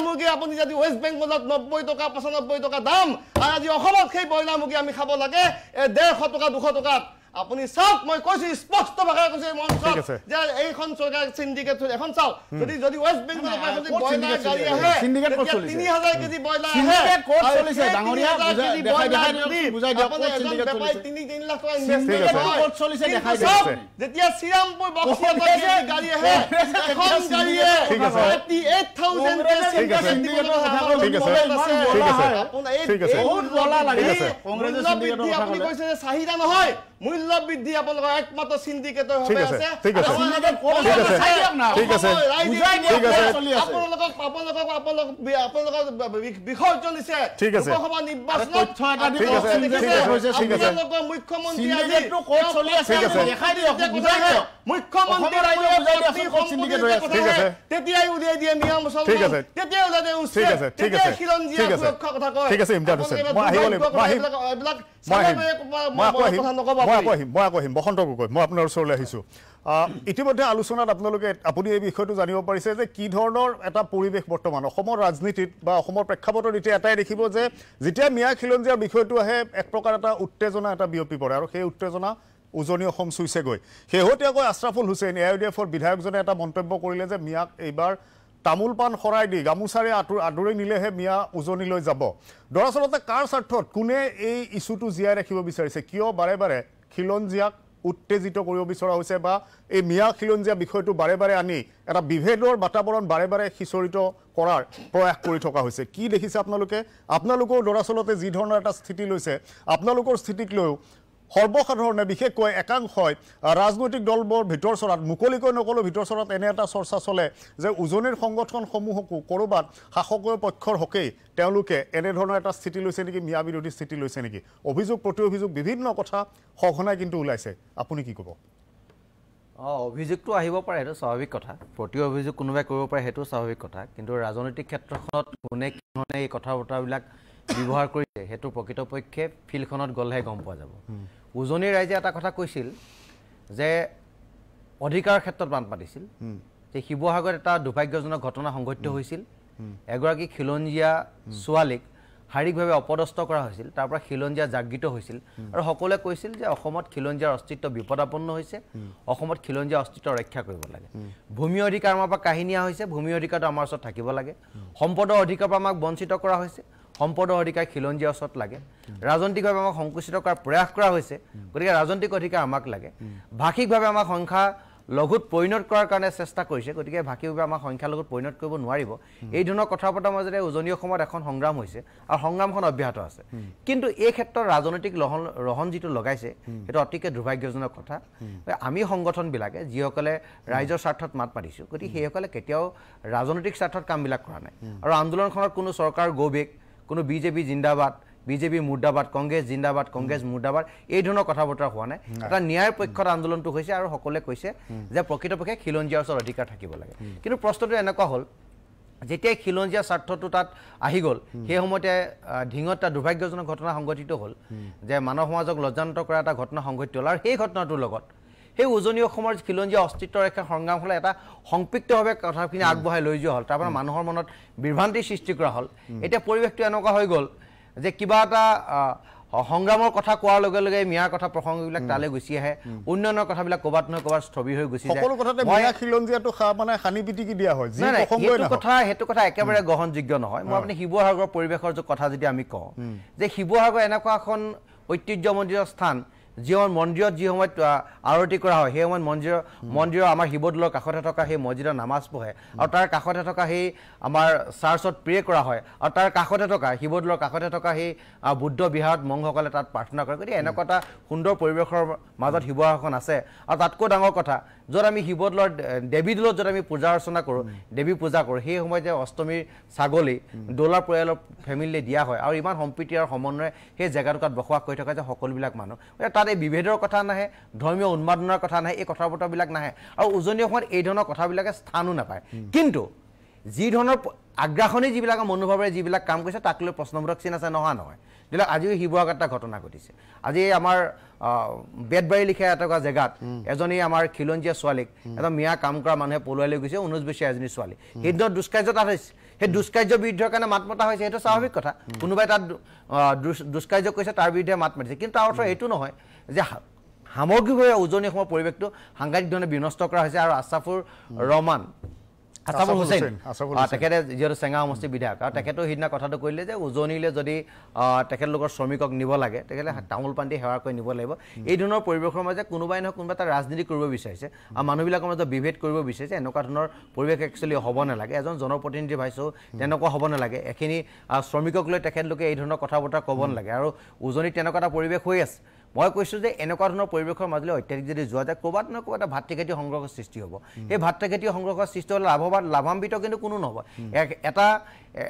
মুৰ্গী আপুনি যদি ৱেষ্ট বেংগলত 90 টকা 95 টকা দাম, আৰু আজি অসমত সেই ব্ৰইলাৰ মুৰ্গী আমি খাব লাগে 150 টকা 200 টকাত। আপুনি চাওক মই কৈছো স্পষ্ট ভাষাৰে কৈছো মঞ্চত যে এইখন চৰকাৰ সিন্ডিকেট এখন চাওক যদি ৱেষ্ট বেংগলৰ পৰা যদি বয়লাৰ গাড়ী আহে সিন্ডিকেট ক'ত চলিছে 3000 কেজি বয়লাৰ সিন্ডিকেট ক'ত চলিছে ডাঙৰীয়া বুজাই দিয়ক ক'ত সিন্ডিকেট চলিছে 3 লাখ টকা ইনভেষ্টমেণ্ট ক'ত চলিছে দেখাই দিয়ক যেতিয়া শ্ৰীৰামপুৰ বক্সিয়া গাড়ী আহে এখন গাড়ীয়ে 38000 কেজি সিন্ডিকেটৰ কথা কৈছে আপুনি এই বহুত বলা লাগে কংগ্ৰেছৰ সিন্ডিকেটৰ কথা আপুনি কৈছে যে চাহিদা নহয় মূল্য বৃদ্ধি আপোনালোকৰ একমাত্ৰ সিন্ডিকেটৰ হবে আছে ঠিক আছে আপোনালোকৰ বিষয় চলিছে লোকসভা নিৰ্বাচনত মুখ্যমন্ত্ৰী তেতিয়াই উলিয়াই দিয়ে মিয়া মুছলমান তেতিয়াই উলিয়াই দিয়ে তেতিয়াই খিলঞ্জীয়া সুৰক্ষাৰ কথা কয় ঠিক আছে ইমদাদ হুছেইন মই আহিম বসন্ত গগৈ মই আপোনাৰ ওচৰলৈ আহিছোঁ ইতিমধ্যে আলোচনাত আপুনি এই বিষয়টো জানিব পাৰিছে যে কি ধৰণৰ এটা পৰিৱেশ বৰ্তমান অসমৰ ৰাজনীতিত বা অসমৰ প্ৰেক্ষাপটত এতিয়া এটাই দেখিব যে যেতিয়া মিয়া খিলঞ্জীয়াৰ বিষয়টো আহে এক প্ৰকাৰ এটা উত্তেজনা এটা বিয়পি পৰে আৰু সেই উত্তেজনা উজনি অসম চুইছেগৈ শেহতীয়াকৈ আশ্ৰাফুল হুছেইন AIUDFৰ বিধায়কজনে এটা মন্তব্য কৰিলে যে মিয়াক এইবাৰ তামোল পাণ শৰাই দি গামোচাৰে আদৰি নিলেহে মিয়া উজনিলৈ যাব দৰাচলতে কাৰ স্বাৰ্থত কোনে এই ইছ্যুটো জীয়াই ৰাখিব বিচাৰিছে কিয় বাৰে বাৰে খিলঞ্জীয়াক উত্তেজিত কৰিব বিচৰা হৈছে বা এই মিয়া খিলঞ্জীয়া বিষয়টো বাৰে বাৰে আনি এটা বিভেদৰ বাতাবৰণ বাৰে বাৰে সিঁচৰিত কৰাৰ প্ৰয়াস কৰি থকা হৈছে কি দেখিছে আপোনালোকৰ দৰাচলতে যি ধৰণৰ এটা স্থিতি লৈছে আপোনালোকৰ স্থিতিক লৈও সৰ্বসাধাৰণে বিশেষকৈ একাংশই ৰাজনৈতিক দলবোৰ ভিতৰ চৰাত মুকলিকৈ নকলেও ভিতৰ চৰাত এনে এটা চৰ্চা চলে যে উজনিৰ সংগঠনসমূহকো ক'ৰবাত শাসকীয় পক্ষৰ হকেই তেওঁলোকে এনেধৰণৰ এটা স্থিতি লৈছে নেকি মিয়া বিৰোধী স্থিতি লৈছে নেকি অভিযোগ প্ৰতি অভিযোগ বিভিন্ন কথা সঘনাই কিন্তু ওলাইছে আপুনি কি ক'ব অভিযোগটো আহিব পাৰে সেইটো স্বাভাৱিক কথা প্ৰতি অভিযোগ কোনোবাই কৰিব পাৰে সেইটো স্বাভাৱিক কথা কিন্তু ৰাজনৈতিক ক্ষেত্ৰখনত কোনে কি ধৰণে এই কথা বতৰাবিলাক ব্যৱহাৰ কৰিছে সেইটো প্ৰকৃতপক্ষে ফিল্ডখনত গ'লেহে গম পোৱা যাব উজনিৰ ৰাইজে এটা কথা কৈছিল যে অধিকাৰৰ ক্ষেত্ৰত বান পাতিছিল যে শিৱসাগৰত এটা দুৰ্ভাগ্যজনক ঘটনা সংঘটিত হৈছিল এগৰাকী খিলঞ্জীয়া ছোৱালীক শাৰীৰিকভাৱে অপদস্থ কৰা হৈছিল তাৰ পৰা খিলঞ্জীয়া জাগৃত হৈছিল আৰু সকলোৱে কৈছিল যে অসমত খিলঞ্জীয়াৰ অস্তিত্ব বিপদাপন্ন হৈছে অসমত খিলঞ্জীয়া অস্তিত্ব ৰক্ষা কৰিব লাগে ভূমি অধিকাৰ আমাৰ পৰা কাহিনীয়া হৈছে ভূমি অধিকাৰটো আমাৰ ওচৰত থাকিব লাগে সম্পদৰ অধিকাৰৰ পৰা আমাক বঞ্চিত কৰা হৈছে সম্পদৰ অধিকাৰ খিলঞ্জীয়া ওচৰত লাগে ৰাজনৈতিকভাৱে আমাক সংকুচিত কৰাৰ প্ৰয়াস কৰা হৈছে গতিকে ৰাজনৈতিক অধিকাৰ আমাক লাগে ভাষিকভাৱে আমাক সংখ্যা লঘুত পৰিণত কৰাৰ কাৰণে চেষ্টা কৰিছে গতিকে ভাষিকভাৱে আমাক সংখ্যা লঘুত পৰিণত কৰিব নোৱাৰিব এই ধৰণৰ কথা পতাৰ মাজতে উজনি অসমত এখন সংগ্ৰাম হৈছে আৰু সংগ্ৰামখন অব্যাহত আছে কিন্তু এই ক্ষেত্ৰত ৰাজনৈতিক ৰহণ যিটো লগাইছে সেইটো অতিকে দুৰ্ভাগ্যজনক কথা আমি সংগঠনবিলাকে যিসকলে ৰাইজৰ স্বাৰ্থত মাত মাতিছোঁ গতিকে সেইসকলে কেতিয়াও ৰাজনৈতিক স্বাৰ্থত কামবিলাক কৰা নাই আৰু আন্দোলনখনত কোনো চৰকাৰ গৌবেগ কোনো বিজেপি জিন্দাবাদ বিজেপি মুৰ্দাবাদ কংগ্ৰেছ জিন্দাবাদ কংগ্ৰেছ মুৰ্দাবাদ এই ধৰণৰ কথা বতৰা হোৱা নাই এটা ন্যায় পক্ষৰ আন্দোলনটো হৈছে আৰু সকলোৱে কৈছে যে প্ৰকৃতপক্ষে খিলঞ্জীয়াৰ ওচৰত অধিকাৰ থাকিব লাগে কিন্তু প্ৰশ্নটো এনেকুৱা হ'ল যেতিয়া খিলঞ্জীয়া স্বাৰ্থটো তাত আহি গ'ল সেই সময়তে ঢিঙত এটা দুৰ্ভাগ্যজনক ঘটনা সংঘটিত হ'ল যে মানৱ সমাজক লজ্জান্ত কৰা এটা ঘটনা সংঘটিত হ'ল আৰু সেই ঘটনাটোৰ লগত সেই উজনি অসমৰ খিলঞ্জীয়া অস্তিত্ব ৰক্ষা সংগ্ৰাম হ'লে এটা সংপৃক্তভাৱে কথাখিনি আগবঢ়াই লৈ যোৱা হ'ল তাৰ পৰা মানুহৰ মনত বিভ্ৰান্তিৰ সৃষ্টি কৰা হ'ল এতিয়া পৰিৱেশটো এনেকুৱা হৈ গ'ল যে কিবা এটা সংগ্ৰামৰ কথা কোৱাৰ লগে লগে মিয়াৰ কথা প্ৰসংগবিলাক তালৈ গুচি আহে উন্নয়নৰ কথাবিলাক ক'ৰবাত নহয় ক'ৰবাত স্থবিৰ হৈ গুচি যায় সেইটো কথা একেবাৰে গ্ৰহণযোগ্য নহয় মই আপুনি শিৱসাগৰৰ পৰিৱেশৰ কথা যদি আমি কওঁ যে শিৱসাগৰ এনেকুৱা এখন ঐতিহ্যমণ্ডিত স্থান যি সময়ত মন্দিৰত যি সময়ত আৰতি কৰা হয় সেই সময়ত মন্দিৰৰ আমাৰ শিৱদৌলৰ কাষতে থকা সেই মছজিদৰ নামাজ পঢ়ে আৰু তাৰ কাষতে থকা সেই আমাৰ চাৰ্চত প্ৰে কৰা হয় আৰু তাৰ কাষতে থকা শিৱদৌলৰ কাষতে থকা সেই বুদ্ধ বিহাৰত মংসকলে তাত প্ৰাৰ্থনা কৰে গতিকে এনেকুৱা এটা সুন্দৰ পৰিৱেশৰ মাজত শিৱসাগৰখন আছে আৰু তাতকৈ ডাঙৰ কথা য'ত আমি শিৱদৌলৰ দেৱীদৌলত য'ত আমি পূজা অৰ্চনা কৰোঁ দেৱী পূজা কৰোঁ সেই সময়ত যে অষ্টমীৰ ছাগলী দৌলাৰ পৰিয়ালৰ ফেমিলিলৈ দিয়া হয় আৰু ইমান সম্প্ৰীতি আৰু সমন্বয়ে সেই জেগাটুকুৰাত বসবাস কৰি থকা যে সকলোবিলাক মানুহ তাত এই বিভেদৰ কথা নাহে ধৰ্মীয় উন্মাদনাৰ কথা নাহে এই কথা বতৰাবিলাক নাহে আৰু উজনি অসমত এই ধৰণৰ কথাবিলাকে স্থানো নাপায় কিন্তু যি ধৰণৰ আগ্ৰাসনী যিবিলাক মনোভাৱেৰে যিবিলাক কাম কৰিছে তাক লৈ প্ৰশ্নবোধক চিন আছে নহয় ধৰি লওক আজিও শিৱসাগৰত এটা ঘটনা ঘটিছে আজি আমাৰ বেতবাৰী লিখা এটা জেগাত এজনী আমাৰ খিলঞ্জীয়া ছোৱালীক এটা মিয়া কাম কৰা মানুহে পলুৱাই লৈ গৈছে 19 বছৰীয়া এজনী ছোৱালী সেইদিনত দুষ্কাৰ্য তাত হৈছে সেই দুষ্কাৰ্যৰ বিৰুদ্ধৰ কাৰণে মাত মতা হৈছে সেইটো স্বাভাৱিক কথা কোনোবাই তাত দুষ্কাৰ্য কৰিছে তাৰ বিৰুদ্ধে মাত মাতিছে কিন্তু তাৰ অৰ্থ এইটো নহয় যে সামগ্ৰিকভাৱে উজনি অসমৰ পৰিৱেশটো সাংঘাতিক ধৰণে বিনষ্ট কৰা হৈছে আৰু আছাফুৰ ৰহমান আছাফুৰ হুছেইন তেখেতে যিহেতু চেঙা সমষ্টিৰ বিধায়ক আৰু তেখেতেও সিদিনা কথাটো কৈলে যে উজনিলৈ যদি তেখেতলোকৰ শ্ৰমিকক নিব লাগে তেখেতে তামোল পাণ দি সেৱা কৰি নিব লাগিব এই ধৰণৰ পৰিৱেশৰ মাজে কোনোবাই নহয় কোনোবা এটা ৰাজনীতি কৰিব বিচাৰিছে আৰু মানুহবিলাকৰ মাজত বিভেদ কৰিব বিচাৰিছে এনেকুৱা ধৰণৰ পৰিৱেশ একচুৱেলি হ'ব নালাগে এজন জনপ্ৰতিনিধি ভাইছোঁ তেনেকুৱা হ'ব নালাগে এখিনি শ্ৰমিকক লৈ তেখেতলোকে এই ধৰণৰ কথা বতৰা ক'ব নালাগে আৰু উজনিত তেনেকুৱা এটা পৰিৱেশ হৈ আছে মই কৈছোঁ যে এনেকুৱা ধৰণৰ পৰিৱেশৰ মাজলৈ অত্যাধিক যদি যোৱা যায় ক'ৰবাত নহয় ক'ৰবাত এটা ভাতৃঘাতী সংগ্ৰহৰ সৃষ্টি হ'ব সেই ভাতৃঘাতী সংগ্ৰহৰ সৃষ্টি হ'লে লাভান্বিত কিন্তু কোনো নহ'ব এটা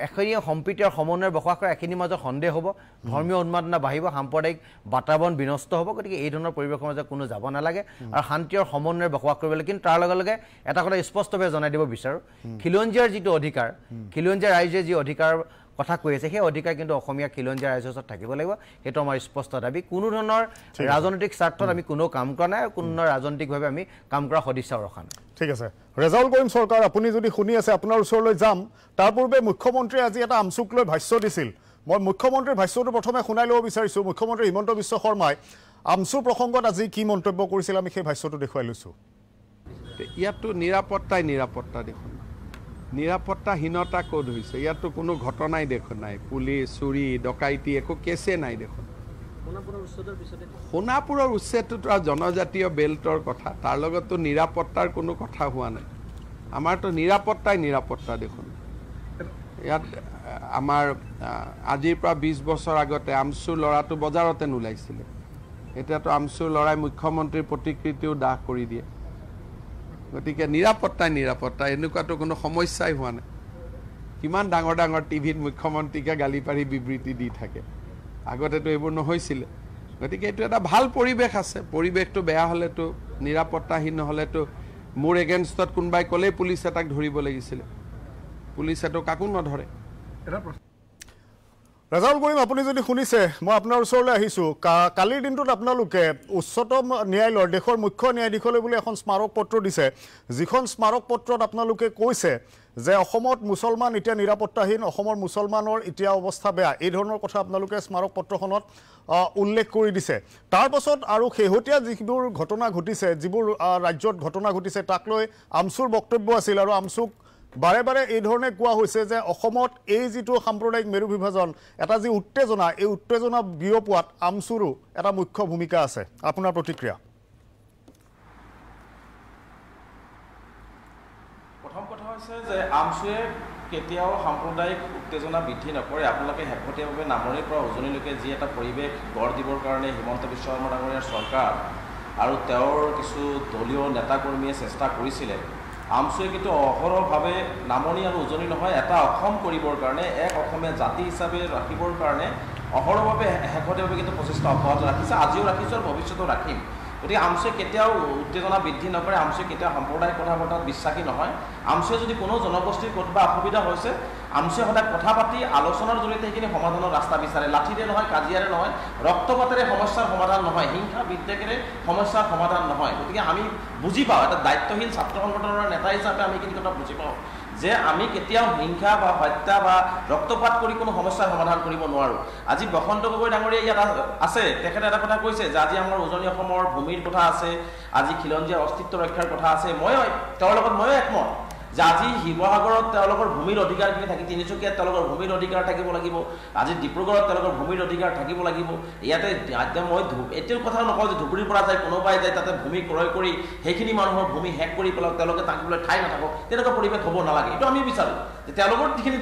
এখিনি সম্প্ৰীতি আৰু সমন্বয়ৰ বসবাস কৰা এখিনিৰ মাজত সন্দেহ হ'ব ধৰ্মীয় উন্মাদনা বাঢ়িব সাম্প্ৰদায়িক বাতাবৰণ বিনষ্ট হ'ব গতিকে এই ধৰণৰ পৰিৱেশৰ মাজত কোনো যাব নালাগে আৰু শান্তি আৰু সমন্বয়ৰ বসবাস কৰিব লাগে কিন্তু তাৰ লগে লগে এটা কথা স্পষ্টভাৱে জনাই দিব বিচাৰোঁ খিলঞ্জীয়াৰ যিটো অধিকাৰ খিলঞ্জীয়া ৰাইজে যি অধিকাৰ কথা কৈ আছে সেই অধিকাৰ কিন্তু অসমীয়া খিলঞ্জীয়া ৰাইজৰ ওচৰত থাকিব লাগিব সেইটো আমাৰ স্পষ্ট দাবী কোনো ধৰণৰ ৰাজনৈতিক স্বাৰ্থত আমি কোনো কাম কৰা নাই আৰু কোনো ধৰণৰ ৰাজনৈতিকভাৱে আমি কাম কৰা সদিচ্ছাও ৰখা নাই ঠিক আছে ৰেজাউল কৰিম চৰকাৰ আপুনি যদি শুনি আছে আপোনাৰ ওচৰলৈ যাম তাৰ পূৰ্বে মুখ্যমন্ত্ৰীয়ে আজি এটা আমচুক লৈ ভাষ্য দিছিল মই মুখ্যমন্ত্ৰীৰ ভাষ্যটো প্ৰথমে শুনাই ল'ব বিচাৰিছোঁ মুখ্যমন্ত্ৰী হিমন্ত বিশ্ব শৰ্মাই আমচু প্ৰসংগত আজি কি মন্তব্য কৰিছিল আমি সেই ভাষ্যটো দেখুৱাই লৈছোঁ ইয়াতো নিৰাপত্তা দেখোন নিৰাপত্তাহীনতা ক'ত হৈছে ইয়াতো কোনো ঘটনাই দেখোন নাই পুলিচ চুৰি ডকাইতি একো কেছে নাই দেখোন সোণাপুৰৰ উচ্ছেদটোতো জনজাতীয় বেল্টৰ কথা তাৰ লগততো নিৰাপত্তাৰ কোনো কথা হোৱা নাই আমাৰতো নিৰাপত্তা দেখোন ইয়াত আমাৰ আজিৰ পৰা 20 বছৰ আগতে আমচুৰ ল'ৰাটো বজাৰতে নোলাইছিলে এতিয়াতো আমচুৰ ল'ৰাই মুখ্যমন্ত্ৰীৰ প্ৰতিকৃতিও দাহ কৰি দিয়ে গতিকে নিৰাপত্তা এনেকুৱাতো কোনো সমস্যাই হোৱা নাই কিমান ডাঙৰ টিভিত মুখ্যমন্ত্ৰীকে গালি পাৰি বিবৃতি দি থাকে আগতেতো এইবোৰ নহৈছিলে গতিকে এইটো এটা ভাল পৰিৱেশ আছে পৰিৱেশটো বেয়া হ'লেতো নিৰাপত্তাহীন নহ'লেতো মোৰ এগেইনষ্টত কোনোবাই ক'লেই পুলিচ এটাক ধৰিব লাগিছিলে পুলিচেতো কাকো নধৰে ৰেজাউল কৰিম আপুনি যদি শুনিছে মই আপোনাৰ ওচৰলৈ আহিছোঁ কালিৰ দিনটোত আপোনালোকে উচ্চতম ন্যায়ালয়ৰ দেশৰ মুখ্য ন্যায়াধীশলৈ বুলি এখন স্মাৰক পত্ৰ দিছে যিখন স্মাৰক পত্ৰত আপোনালোকে কৈছে যে অসমত মুছলমান এতিয়া নিৰাপত্তাহীন অসমৰ মুছলমানৰ এতিয়া অৱস্থা বেয়া এই ধৰণৰ কথা আপোনালোকে স্মাৰক পত্ৰখনত উল্লেখ কৰি দিছে তাৰ পাছত আৰু শেহতীয়া যিবোৰ ঘটনা ঘটিছে যিবোৰ ৰাজ্যত ঘটনা ঘটিছে তাক লৈ আমচুৰ বক্তব্য আছিল আৰু আমচুক বাৰে বাৰে এই ধৰণে কোৱা হৈছে যে অসমত এই যিটো সাম্প্ৰদায়িক মেৰু বিভাজন এটা যি উত্তেজনা এই উত্তেজনা বিয়পোৱাত আমচুৰো এটা মুখ্য ভূমিকা আছে আপোনাৰ প্ৰতিক্ৰিয়া প্ৰথম কথা হৈছে যে আমচুৱে কেতিয়াও সাম্প্ৰদায়িক উত্তেজনা বৃদ্ধি নকৰে আপোনালোকে শেহতীয়াভাৱে নামনিৰ পৰা উজনিলৈকে যি এটা পৰিৱেশ গঢ় দিবৰ কাৰণে হিমন্ত বিশ্ব শৰ্মা ডাঙৰীয়াৰ চৰকাৰ আৰু তেওঁৰ কিছু দলীয় নেতাকৰ্মীয়ে চেষ্টা কৰিছিলে আমচুৱে কিন্তু অহৰহভাৱে নামনি আৰু উজনি নহয় এটা অসম কৰিবৰ কাৰণে এক অসমীয়া জাতি হিচাপে ৰাখিবৰ কাৰণে অহৰহভাৱে শেহতীয়াভাৱে কিন্তু প্ৰচেষ্টা অব্যাহত ৰাখিছে আজিও ৰাখিছোঁ আৰু ভৱিষ্যতেও ৰাখিম গতিকে আমচুৱে কেতিয়াও উত্তেজনা বৃদ্ধি নকৰে আমচুৱে কেতিয়াও সাম্প্ৰদায়িক কথা বতৰাত বিশ্বাসী নহয় আমচুৱে যদি কোনো জনগোষ্ঠীৰ ক'ৰবাত অসুবিধা হৈছে আমচুৱে সদায় কথা পাতি আলোচনাৰ জৰিয়তে সেইখিনি সমাধানৰ ৰাস্তা বিচাৰে লাঠিৰে নহয় কাজিয়াৰে নহয় ৰক্তপাতেৰে সমস্যাৰ সমাধান নহয় হিংসা বিদ্বেষেৰে সমস্যাৰ সমাধান নহয় গতিকে আমি বুজি পাওঁ এটা দায়িত্বশীল ছাত্ৰ সংগঠনৰ নেতা হিচাপে আমি এইখিনি কথা বুজি পাওঁ যে আমি কেতিয়াও হিংসা বা হত্যা বা ৰক্তপাত কৰি কোনো সমস্যাৰ সমাধান কৰিব নোৱাৰোঁ আজি বসন্ত গগৈ ডাঙৰীয়া ইয়াত আছে তেখেতে এটা কথা কৈছে যে আজি আমাৰ উজনি অসমৰ ভূমিৰ কথা আছে আজি খিলঞ্জীয়াৰ অস্তিত্ব ৰক্ষাৰ কথা আছে তেওঁৰ লগত ময়ো একমত যে আজি শিৱসাগৰত তেওঁলোকৰ ভূমিৰ অধিকাৰখিনি থাকি তিনিচুকীয়াত তেওঁলোকৰ ভূমিৰ অধিকাৰ থাকিব লাগিব আজি ডিব্ৰুগড়ত তেওঁলোকৰ ভূমিৰ অধিকাৰ থাকিব লাগিব ইয়াতে মই এতিয়াও কথা নকওঁ যে ধুবুৰীৰ পৰা যায় কোনোবাই যায় তাতে ভূমি ক্ৰয় কৰি সেইখিনি মানুহৰ ভূমি শেষ কৰি পেলাওক তেওঁলোকে থাকিবলৈ ঠাই নাথাকক তেনেকুৱা পৰিৱেশ হ'ব নালাগে এইটো আমি বিচাৰোঁ যে তেওঁলোকৰ যিখিনি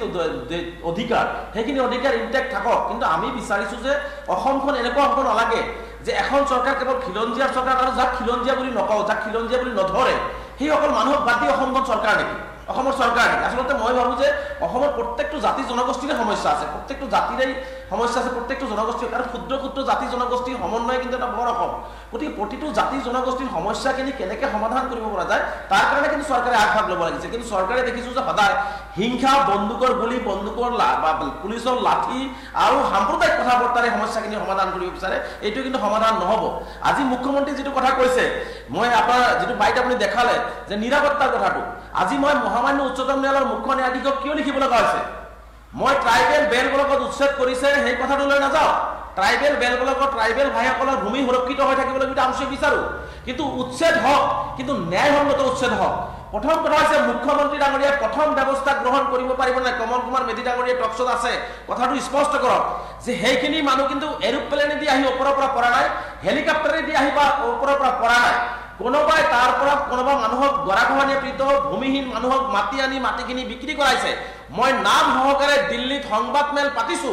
অধিকাৰ সেইখিনি অধিকাৰ ইনটেক্ট থাকক কিন্তু আমি বিচাৰিছোঁ যে অসমখন এনেকুৱা হ'ব নালাগে যে এখন চৰকাৰ কেৱল খিলঞ্জীয়াৰ চৰকাৰ আৰু যাক খিলঞ্জীয়া বুলি নকওঁ যাক খিলঞ্জীয়া বুলি নধৰে সেই অকল মানুহক বাদ দি অসমখন চৰকাৰ নেকি অসমৰ চৰকাৰ নেকি আচলতে মই ভাবোঁ যে অসমৰ প্ৰত্যেকটো জাতি জনগোষ্ঠীৰে সমস্যা আছে প্ৰত্যেকটো জাতিৰেই সমস্যা আছে প্ৰত্যেকটো জনগোষ্ঠীৰ কাৰণ ক্ষুদ্ৰ জাতি জনগোষ্ঠীৰ সমন্বয় কিন্তু এটা বৰ অসম গতিকে প্ৰতিটো জাতি জনগোষ্ঠীৰ সমস্যাখিনি কেনেকৈ সমাধান কৰিব পৰা যায় তাৰ কাৰণে কিন্তু চৰকাৰে আগভাগ ল'ব লাগিছে কিন্তু চৰকাৰে দেখিছোঁ যে সদায় হিংসা বন্দুকৰ গুলী বন্দুকৰ বা পুলিচৰ লাঠি আৰু সাম্প্ৰদায়িক কথা বতৰাৰে সমস্যাখিনি সমাধান কৰিব বিচাৰে এইটো কিন্তু সমাধান নহ'ব আজি মুখ্যমন্ত্ৰী যিটো কথা কৈছে মই আপোনাৰ যিটো বাইট আপুনি দেখালে যে নিৰাপত্তাৰ কথাটো আজি মই মহামান্য উচ্চতম ন্যায়ালয়ৰ মুখ্য ন্যায়াধীশক কিয় লিখিব লগা হৈছে মই ট্ৰাইবেল বেলবিলাকত উচ্ছেদ কৰিছে সেই কথাটো লৈ নাযাওঁ ট্ৰাইবেল বেলবিলাকৰ ট্ৰাইবেল ভাইসকলৰ ভূমি সুৰক্ষিত হৈ থাকিবলৈ আমি আমচুৱে বিচাৰোঁ কিন্তু উচ্ছেদ হওক কিন্তু ন্যায়সংগত উচ্ছেদ হওক প্ৰথম কথা হৈছে মুখ্যমন্ত্ৰী ডাঙৰীয়াই প্ৰথম ব্যৱস্থা গ্ৰহণ কৰিব পাৰিব নাই কমল কুমাৰ মেধি ডাঙৰীয়াই টকশ্বত আছে কথাটো স্পষ্ট কৰক যে সেইখিনি মানুহ কিন্তু এৰোপ্লেনেদি আহি ওপৰৰ পৰা পৰা নাই হেলিকপ্টাৰেদি আহি বা ওপৰৰ পৰা পৰা নাই কোনোবাই তাৰ পৰা কোনোবা মানুহক গৰাখহনীয়া পীড়িত ভূমিহীন মানুহক মাটি আনি মাটিখিনি বিক্ৰী কৰাইছে মই নাম সহকাৰে দিল্লীত সংবাদমেল পাতিছো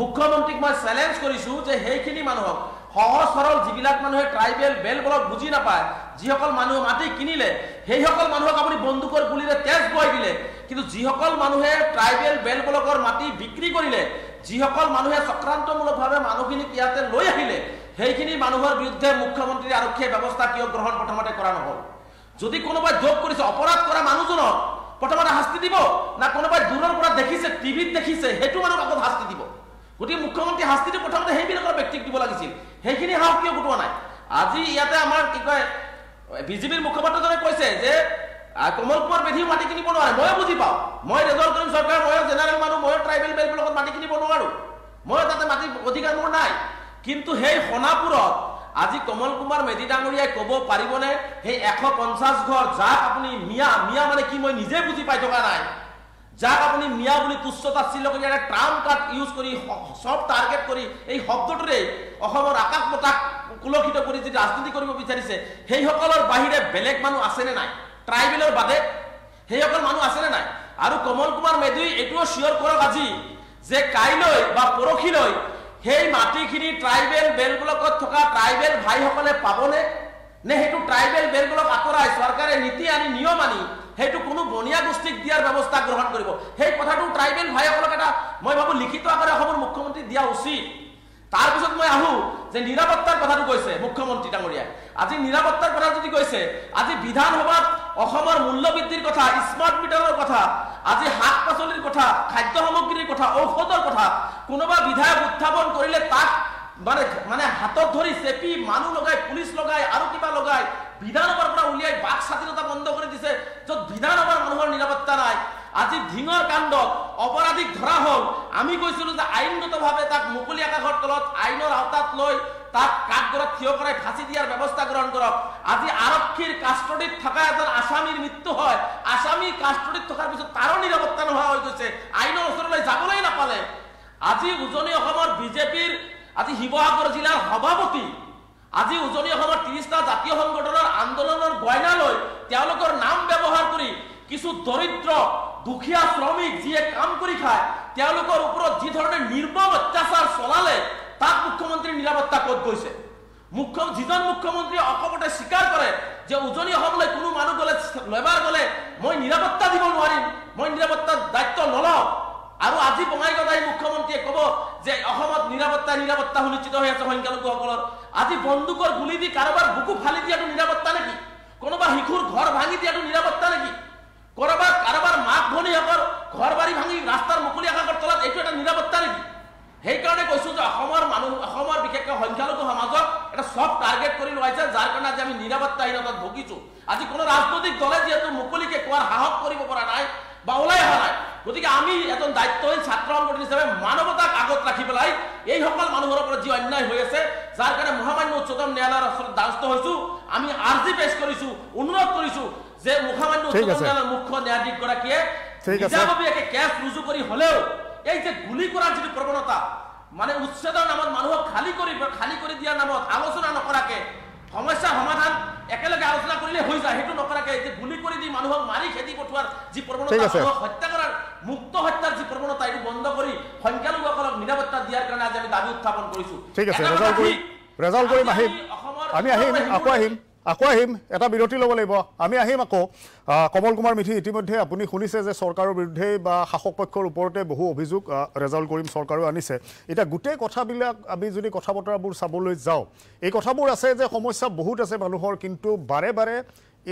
মুখ্যমন্ত্ৰীক মই চেলেঞ্জ কৰিছো যে সেইখিনি মানুহক সহজ সৰল যিবিলাক মানুহে ট্ৰাইবেল বেলবলক বুজি নাপায় যিসকল মানুহ মাটি কিনিলে সেইসকল মানুহক আপুনি বন্দুকৰ গুলিৰে তেজ বৈ দিলে কিন্তু যিসকল মানুহে ট্ৰাইবেল বেলবলকৰ মাটি বিক্ৰী কৰিলে যিসকল মানুহে চক্ৰান্তমূলকভাৱে মানুহখিনিক ইয়াতে লৈ আহিলে সেইখিনি মানুহৰ বিৰুদ্ধে মুখ্যমন্ত্ৰীৰ আৰক্ষীয়ে ব্যৱস্থা কিয় গ্ৰহণ প্ৰথমতে কৰা নহ'ল যদি কোনোবাই যোগ কৰিছে অপৰাধ কৰা মানুহজনক প্ৰথমতে শাস্তি দিব না কোনোবাই দূৰৰ পৰা দেখিছে টিভিত দেখিছে সেইটো মানুহক আগত শাস্তি দিব গতিকে মুখ্যমন্ত্ৰী শাস্তিটো প্ৰথমতে সেইবিলাকৰ ব্যক্তিক দিব লাগিছিল সেইখিনি সাহস কিয় গোটোৱা নাই আজি ইয়াতে আমাৰ কি কয় বিজেপিৰ মুখপাত্ৰজনে কৈছে যে কমল কুমাৰ মেধিও মাটি কিনিব নোৱাৰে ময়ো বুজি পাওঁ মই ৰেজল্ট কৰিম চৰকাৰ ময়ো জেনেৰেল মানুহ ময়ো ট্ৰাইবেল বেলবিলাকত মাটি কিনিব নোৱাৰোঁ ময়ো তাতে মাটি অধিকাৰ মোৰ নাই কিন্তু সেই সোণাপুৰত আজি কমল কুমাৰ মেধি ডাঙৰীয়াই ক'ব পাৰিবনে সেই 150 ঘৰ যাক আপুনি মিয়া মানে কি মই নিজে বুজি পাই থকা নাই যাক আপুনি মিয়া বুলি তুচ্ছতাচ্ছিল্য কৰি এটা ট্ৰাম্প কাৰ্ড ইউজ কৰি সব টাৰ্গেট কৰি এই শব্দটোৰে অসমৰ আকাশ বতাহ কুলসিত কৰি যি ৰাজনীতি কৰিব বিচাৰিছে সেইসকলৰ বাহিৰে বেলেগ মানুহ আছেনে নাই ট্ৰাইবেলৰ বাদে সেইসকল মানুহ আছেনে নাই আৰু কমল কুমাৰ মেধি এইটোও চিয়ৰ কৰক আজি যে কাইলৈ বা পৰহিলৈ সেই মাটিখিনি ট্ৰাইবেল বেলবলকত থকা ট্ৰাইবেল ভাইসকলে পাবনে নে সেইটো ট্ৰাইবেল বেলবলক আঁতৰাই চৰকাৰে নীতি আনি নিয়ম আনি সেইটো কোনো বনিয়া গোষ্ঠীক দিয়াৰ ব্যৱস্থা গ্ৰহণ কৰিব সেই কথাটো ট্ৰাইবেল ভাইসকলক এটা মই ভাবোঁ লিখিত আকাৰে অসমৰ মুখ্যমন্ত্ৰী দিয়া উচিত তাৰপিছত মই আহোঁ যে নিৰাপত্তাৰ কথাটো কৈছে মুখ্যমন্ত্ৰী ডাঙৰীয়াই আজি নিৰাপত্তাৰ কথা যদি কৈছে আজি বিধানসভাত অসমৰ মূল্যবৃদ্ধিৰ কথা স্মাৰ্ট মিটাৰৰ কথা আজি শাক পাচলিৰ কথা খাদ্য সামগ্ৰীৰ কথা ঔষধৰ কথা কোনোবা বিধায়ক উত্থাপন কৰিলে তাক মানে হাতত ধৰি চেপি মানুহ লগাই পুলিচ লগাই আৰু কিবা লগাই বিধানসভাৰ পৰা উলিয়াই বাক স্বাধীনতা বন্ধ কৰি দিছে য'ত বিধানসভাৰ মানুহৰ নিৰাপত্তা নাই আজি ধিঙৰ কাণ্ডত অপৰাধীক ধৰা হ'ল আমি কৈছিলোঁ যে আইনগতভাৱে তাক মুকলি আকাশৰ তলত আইনৰ আওতাত লৈ তাক কাঠগড়াত থিয় কৰাই ফাঁচি দিয়াৰ ব্যৱস্থা গ্ৰহণ কৰক আজি আৰক্ষীৰ কাষ্টডিত থকা এজন আসামীৰ মৃত্যু হয় আসামীৰ কাষ্টডিত থকাৰ পিছত তাৰো নিৰাপত্তা নোহোৱা হৈ গৈছে আইনৰ ওচৰলৈ যাবলৈ নাপালে আজি উজনি অসমৰ বিজেপিৰ আজি শিৱসাগৰ জিলাৰ সভাপতি আজি উজনি অসমৰ 30টা জাতীয় সংগঠনৰ আন্দোলনৰ গয়না লৈ তেওঁলোকৰ নাম ব্যৱহাৰ কৰি কিছু দৰিদ্ৰ দুখীয়া শ্ৰমিক যিয়ে কাম কৰি খায় তেওঁলোকৰ ওপৰত যি ধৰণে নিৰ্মম অত্যাচাৰ চলালে তাক মুখ্যমন্ত্ৰীৰ নিৰাপত্তা ক'ত গৈছে যিজন মুখ্যমন্ত্ৰীয়ে অকপটে স্বীকাৰ কৰে যে উজনি অসমলৈ কোনো মানুহ গ'লে লেবাৰ গ'লে মই নিৰাপত্তা দিব নোৱাৰিম মই নিৰাপত্তাৰ দায়িত্ব নলওঁ আৰু আজি বঙাইগাঁৱত আহি মুখ্যমন্ত্ৰীয়ে ক'ব যে অসমত নিৰাপত্তা সুনিশ্চিত হৈ আছে সংখ্যালঘুসকলৰ আজি বন্দুকৰ গুলি দি কাৰোবাৰ বুকু ফালি দিয়াটো নিৰাপত্তা নেকি কোনোবা শিশুৰ ঘৰ ভাঙি দিয়াটো নিৰাপত্তা নেকি কাৰোবাৰ মাক ভনীসকল ঘৰ বাৰী ভাঙি ৰাস্তাৰ মুকলি আকাশৰ তলত এইটো এটা নিৰাপত্তা নেকি সেইকাৰণে কৈছোঁ যে অসমৰ বিশেষকৈ সংখ্যালঘু সমাজক এটা চব টাৰ্গেট কৰি লোৱাইছে যাৰ কাৰণে আজি আমি নিৰাপত্তাহীনতাত ভুগিছোঁ আজি কোনো ৰাজনৈতিক দলে যিহেতু মুকলিকে কোৱাৰ সাহস কৰিব পৰা নাই বা ওলাই অহা নাই গতিকে আমি এজন দায়িত্বশীল ছাত্ৰ সংগঠন হিচাপে মানৱতাক আগত ৰাখি পেলাই এইসকল মানুহৰ ওপৰত যি অন্যায় হৈ আছে যাৰ কাৰণে মহামান্য উচ্চতম ন্যায়ালয়ৰ ওচৰত দ্বাৰস্থ হৈছোঁ আমি আৰ্জি পেছ কৰিছোঁ অনুৰোধ কৰিছোঁ যে মহামান্য উচ্চতম ন্যায়ালয়ৰ মুখ্য ন্যায়াধীশগৰাকীয়ে নিজাববীয়াকৈ কেছ ৰুজু কৰি হ'লেও এই যে গুলি কৰাৰ যিটো প্ৰৱণতা মানে উচ্ছেদৰ নামত মানুহক খালী কৰি দিয়াৰ নামত আলোচনা নকৰাকৈ সমস্যা সমাধান একেলগে আলোচনা কৰিলে হৈ যায় সেইটো নকৰাকৈ যে গুলি কৰি দি মানুহক মাৰি খেদি পঠোৱাৰ যি প্ৰৱণতা মানুহক হত্যা কৰাৰ মুক্ত হত্যাৰ যি প্ৰৱণতা এইটো বন্ধ কৰি সংখ্যালঘুসকলক নিৰাপত্তা দিয়াৰ কাৰণে আজি আমি দাবী উত্থাপন কৰিছোঁ ঠিক আছে ৰেজাল্ট কৰিম আমি আকৌ আহিম এটা বিৰতি ল'ব লাগিব আমি আহিম আকৌ কমল কুমাৰ মেধি ইতিমধ্যে আপুনি শুনিছে যে চৰকাৰৰ বিৰুদ্ধে বা শাসক পক্ষৰ ওপৰতে বহু অভিযোগ ৰেজাল্ট কৰিম চৰকাৰেও আনিছে এতিয়া গোটেই কথাবিলাক আমি যদি কথা বতৰাবোৰ চাবলৈ যাওঁ এই কথাবোৰ আছে যে সমস্যা বহুত আছে মানুহৰ কিন্তু বাৰে বাৰে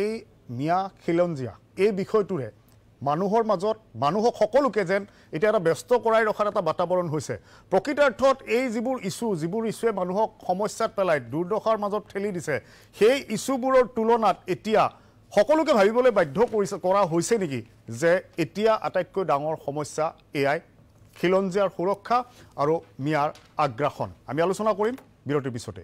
এই মিয়া খিলঞ্জীয়া এই বিষয়টোৰে মানুহৰ মাজত মানুহক সকলোকে যেন এতিয়া এটা ব্যস্ত কৰাই ৰখাৰ এটা বাতাবৰণ হৈছে প্ৰকৃতাৰ্থত এই যিবোৰ ইছ্যুৱে মানুহক সমস্যাত পেলাই দুৰ্দশাৰ মাজত ঠেলি দিছে সেই ইছ্যুবোৰৰ তুলনাত এতিয়া সকলোকে ভাবিবলৈ বাধ্য কৰা হৈছে নেকি যে এতিয়া আটাইতকৈ ডাঙৰ সমস্যা এয়াই খিলঞ্জীয়াৰ সুৰক্ষা আৰু মিয়াৰ আগ্ৰাসন আমি আলোচনা কৰিম বিৰতিৰ পিছতে